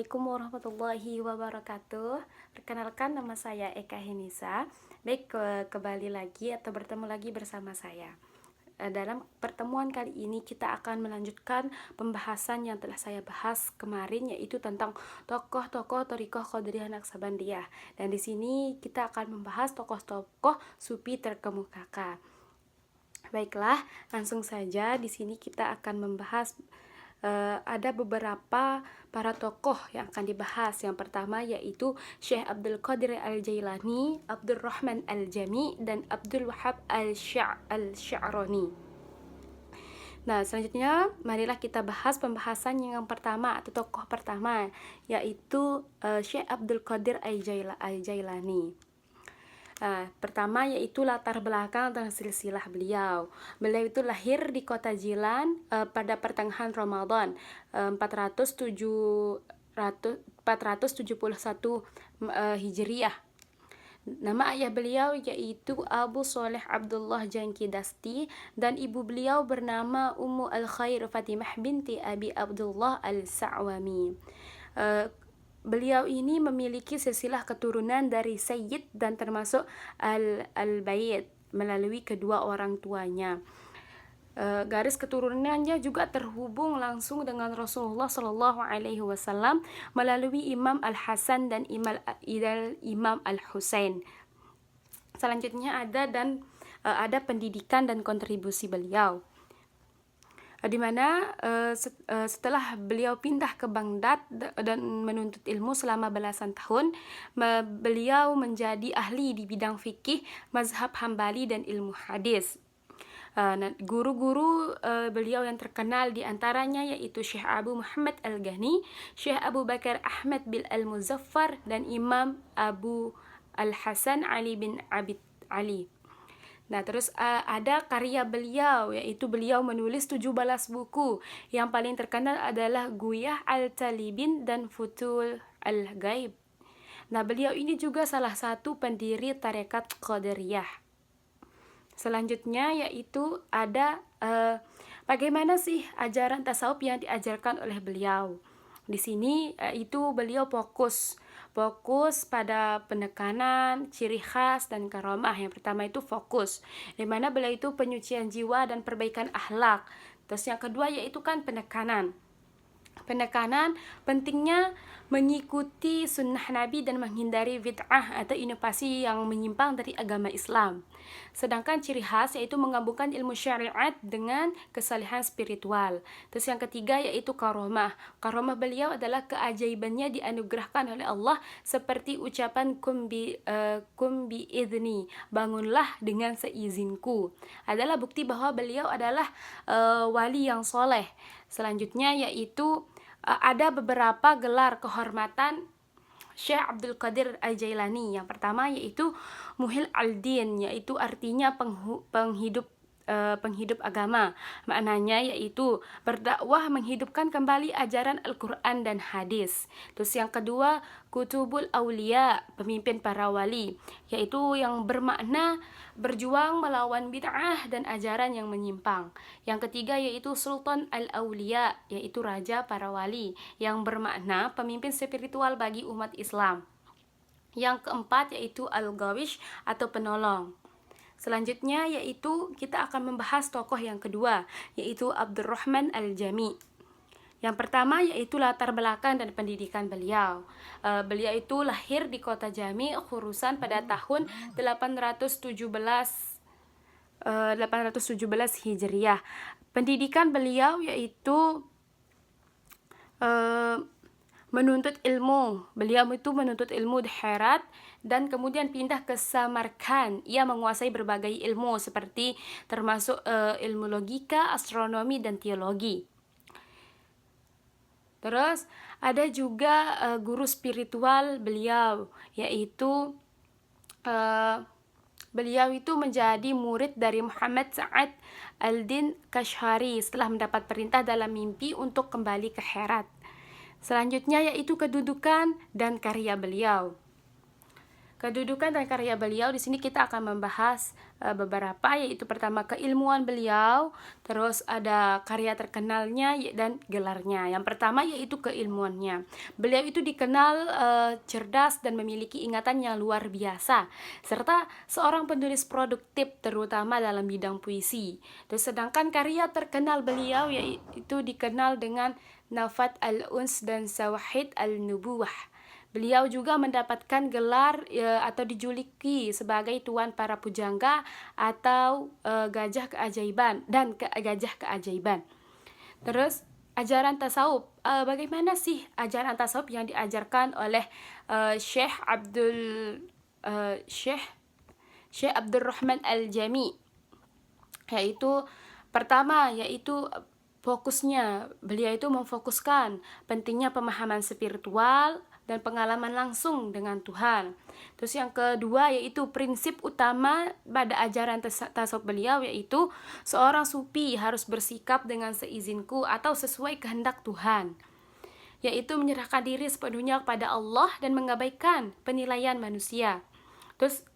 Assalamualaikum warahmatullahi wabarakatuh. Perkenalkan, nama saya Eka Henisa. Kembali lagi atau bertemu lagi bersama saya. Dalam pertemuan kali ini kita akan melanjutkan pembahasan yang telah saya bahas kemarin, yaitu tentang tokoh-tokoh Thariqah Qadiriyah Naqsabandiyah. Dan di sini kita akan membahas tokoh-tokoh sufi terkemuka. Baiklah, langsung saja di sini kita akan membahas ada beberapa para tokoh yang akan dibahas. Yang pertama yaitu Syekh Abdul Qadir Al-Jailani, Abdul Rahman Al-Jami, dan Abdul Wahab Al-Sya'rani. Nah, selanjutnya marilah kita bahas pembahasan yang pertama atau tokoh pertama, yaitu Syekh Abdul Qadir Al-Jailani. Pertama yaitu latar belakang dan silsilah beliau. Beliau itu lahir di kota Jilan pada pertengahan Ramadan 471 Hijriah. Nama ayah beliau yaitu Abu Soleh Abdullah Janki Dasti, dan ibu beliau bernama Ummu Al-Khair Fatimah binti Abi Abdullah Al-Sa'wami. Beliau ini memiliki silsilah keturunan dari Sayyid dan termasuk Al-Bait melalui kedua orang tuanya. Garis keturunannya juga terhubung langsung dengan Rasulullah Shallallahu Alaihi Wasallam melalui Imam Al-Hasan dan Imam Al-Husain. Selanjutnya ada pendidikan dan kontribusi beliau, di mana setelah beliau pindah ke Baghdad dan menuntut ilmu selama belasan tahun, beliau menjadi ahli di bidang fikih, mazhab Hambali, dan ilmu hadis. Guru-guru beliau yang terkenal diantaranya yaitu Syekh Abu Muhammad Al-Ghani, Syekh Abu Bakar Ahmad bin Al-Muzaffar, dan Imam Abu Al-Hasan Ali bin Abid Ali. Nah, terus ada karya beliau, yaitu beliau menulis 17 buku. Yang paling terkenal adalah Guyah Al-Talibin dan Futul Al-Ghaib. Nah, beliau ini juga salah satu pendiri Tarekat Qadiriyah. Selanjutnya yaitu ada bagaimana sih ajaran tasawuf yang diajarkan oleh beliau. Di sini itu beliau fokus pada penekanan, ciri khas, dan karomah. Yang pertama itu fokus, di mana beliau itu penyucian jiwa dan perbaikan akhlak. Terus yang kedua yaitu kan penekanan pentingnya mengikuti sunnah Nabi dan menghindari bid'ah atau inovasi yang menyimpang dari agama Islam. Sedangkan ciri khas yaitu menggabungkan ilmu syariat dengan kesalehan spiritual. Terus yang ketiga yaitu karomah. Karomah beliau adalah keajaibannya dianugerahkan oleh Allah, seperti ucapan kum bi idzni, bangunlah dengan seizinku, adalah bukti bahwa beliau adalah wali yang soleh. Selanjutnya yaitu ada beberapa gelar kehormatan Syekh Abdul Qadir Al-Jailani. Yang pertama yaitu Muhil al-Din, yaitu artinya penghidup agama. Maknanya yaitu berdakwah menghidupkan kembali ajaran Al-Quran dan hadis. Terus yang kedua Kutubul Aulia, pemimpin para wali, yaitu yang bermakna berjuang melawan bid'ah dan ajaran yang menyimpang. Yang ketiga yaitu Sultan Al-Aulia, yaitu raja para wali, yang bermakna pemimpin spiritual bagi umat Islam. Yang keempat yaitu Al-Gawish atau penolong. Selanjutnya yaitu kita akan membahas tokoh yang kedua, yaitu Abdurrahman Al-Jami. Yang pertama yaitu latar belakang dan pendidikan beliau. Beliau itu lahir di kota Jami, Khurusan pada tahun 817 Hijriah. Pendidikan beliau yaitu menuntut ilmu. Beliau itu menuntut ilmu di Herat dan kemudian pindah ke Samarkand. Ia menguasai berbagai ilmu seperti termasuk ilmu logika, astronomi, dan teologi. Terus ada juga guru spiritual beliau, yaitu beliau itu menjadi murid dari Muhammad Sa'ad al-Din Kashhari setelah mendapat perintah dalam mimpi untuk kembali ke Herat. Selanjutnya yaitu kedudukan dan karya beliau. Kedudukan dan karya beliau di sini kita akan membahas beberapa, yaitu pertama keilmuan beliau, terus ada karya terkenalnya dan gelarnya. Yang pertama yaitu keilmuannya. Beliau itu dikenal cerdas dan memiliki ingatan yang luar biasa, serta seorang penulis produktif terutama dalam bidang puisi. Terus sedangkan karya terkenal beliau yaitu dikenal dengan Nafat al-Uns dan Sawahid al-Nubuwah. Beliau juga mendapatkan gelar atau dijuluki sebagai Tuan para Pujangga atau Gajah Keajaiban dan Gajah Keajaiban. Terus ajaran tasawuf. Bagaimana sih ajaran tasawuf yang diajarkan oleh Syekh Abdurrahman Al-Jami? Yaitu pertama yaitu fokusnya, beliau itu memfokuskan pentingnya pemahaman spiritual dan pengalaman langsung dengan Tuhan. Terus yang kedua yaitu prinsip utama pada ajaran tasawuf beliau, yaitu seorang sufi harus bersikap dengan seizinku atau sesuai kehendak Tuhan, yaitu menyerahkan diri sepenuhnya kepada Allah dan mengabaikan penilaian manusia. Terus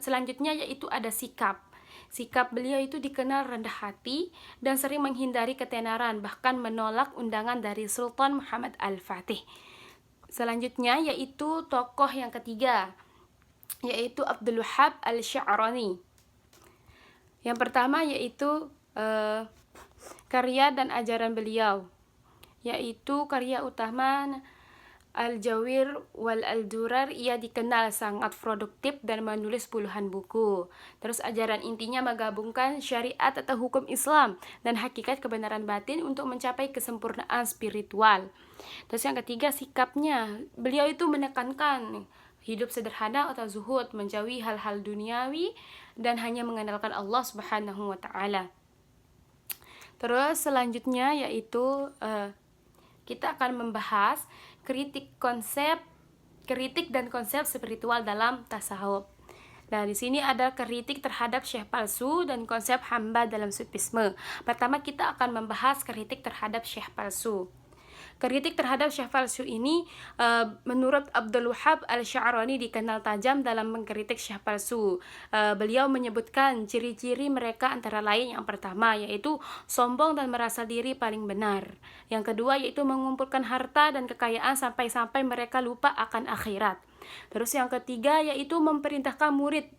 selanjutnya yaitu ada sikap. Sikap beliau itu dikenal rendah hati dan sering menghindari ketenaran, bahkan menolak undangan dari Sultan Muhammad Al-Fatih. Selanjutnya yaitu tokoh yang ketiga, yaitu Abdul Wahhab Al-Sya'rani. Yang pertama yaitu karya dan ajaran beliau, yaitu karya utama Al-Jawir wal Al-Durar. Ia dikenal sangat produktif dan menulis puluhan buku. Terus ajaran intinya menggabungkan syariat atau hukum Islam dan hakikat kebenaran batin untuk mencapai kesempurnaan spiritual. Terus yang ketiga sikapnya, beliau itu menekankan hidup sederhana atau zuhud, menjauhi hal-hal duniawi dan hanya mengandalkan Allah Subhanahu wa taala. Terus selanjutnya yaitu kita akan membahas kritik dan konsep spiritual dalam tasawuf. Nah, di sini ada kritik terhadap syekh palsu dan konsep hamba dalam sufisme. Pertama kita akan membahas kritik terhadap syekh palsu. Kritik terhadap syekh palsu ini menurut Abdul Wahhab Al-Sya'rani dikenal tajam dalam mengkritik syekh palsu. Beliau menyebutkan ciri-ciri mereka antara lain yang pertama yaitu sombong dan merasa diri paling benar. Yang kedua yaitu mengumpulkan harta dan kekayaan sampai-sampai mereka lupa akan akhirat. Terus yang ketiga yaitu memerintahkan murid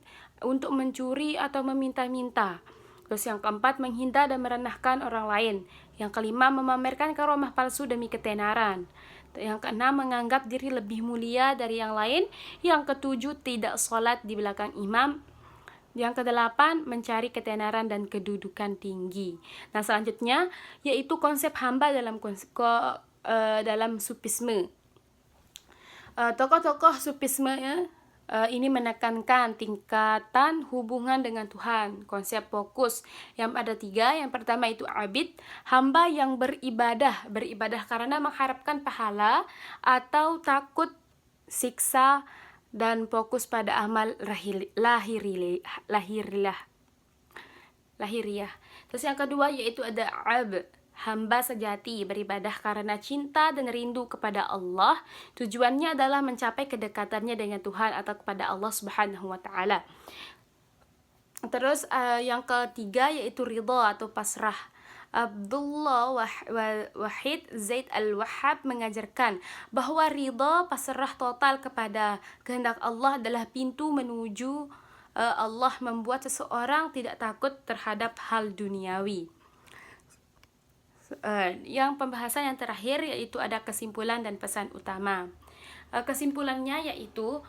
untuk mencuri atau meminta-minta. Terus yang keempat menghina dan merendahkan orang lain. Yang kelima memamerkan karomah palsu demi ketenaran. Yang keenam menganggap diri lebih mulia dari yang lain. Yang ketujuh tidak sholat di belakang imam. Yang kedelapan mencari ketenaran dan kedudukan tinggi. Nah selanjutnya yaitu konsep hamba dalam sufisme. Tokoh-tokoh sufisme ini menekankan tingkatan hubungan dengan Tuhan. Konsep fokus yang ada tiga. Yang pertama itu abid, hamba yang beribadah karena mengharapkan pahala atau takut siksa dan fokus pada amal lahiriah. Terus yang kedua yaitu ada abd, hamba sejati, beribadah karena cinta dan rindu kepada Allah. Tujuannya adalah mencapai kedekatannya dengan Tuhan atau kepada Allah Subhanahu wa taala. Terus yang ketiga yaitu ridha atau pasrah. Abdullah Wahid Zaid Al-Wahhab mengajarkan bahwa ridha, pasrah total kepada kehendak Allah adalah pintu menuju Allah, membuat seseorang tidak takut terhadap hal duniawi. Yang pembahasan yang terakhir yaitu ada kesimpulan dan pesan utama. Kesimpulannya yaitu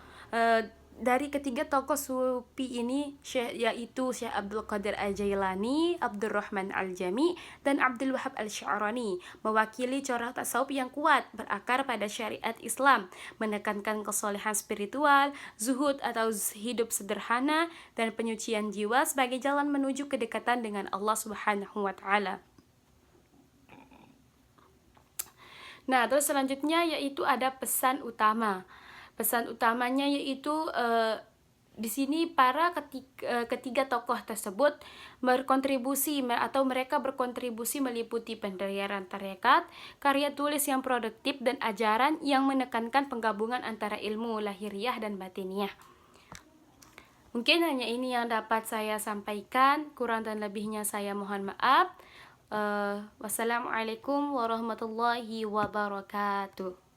dari ketiga tokoh sufi ini yaitu Syekh Abdul Qadir Al-Jailani, Abdurrahman Al-Jami, dan Abdul Wahhab Al-Sya'rani mewakili corak tasawuf yang kuat berakar pada syariat Islam, menekankan kesolehan spiritual, zuhud atau hidup sederhana, dan penyucian jiwa sebagai jalan menuju kedekatan dengan Allah Subhanahu wa taala. Nah, terus selanjutnya yaitu ada pesan utama. Pesan utamanya yaitu di sini para ketiga tokoh tersebut berkontribusi atau mereka berkontribusi meliputi pendirian tarekat, karya tulis yang produktif dan ajaran yang menekankan penggabungan antara ilmu lahiriah dan batiniah. Mungkin hanya ini yang dapat saya sampaikan, kurang dan lebihnya saya mohon maaf. Wassalamualaikum warahmatullahi wabarakatuh.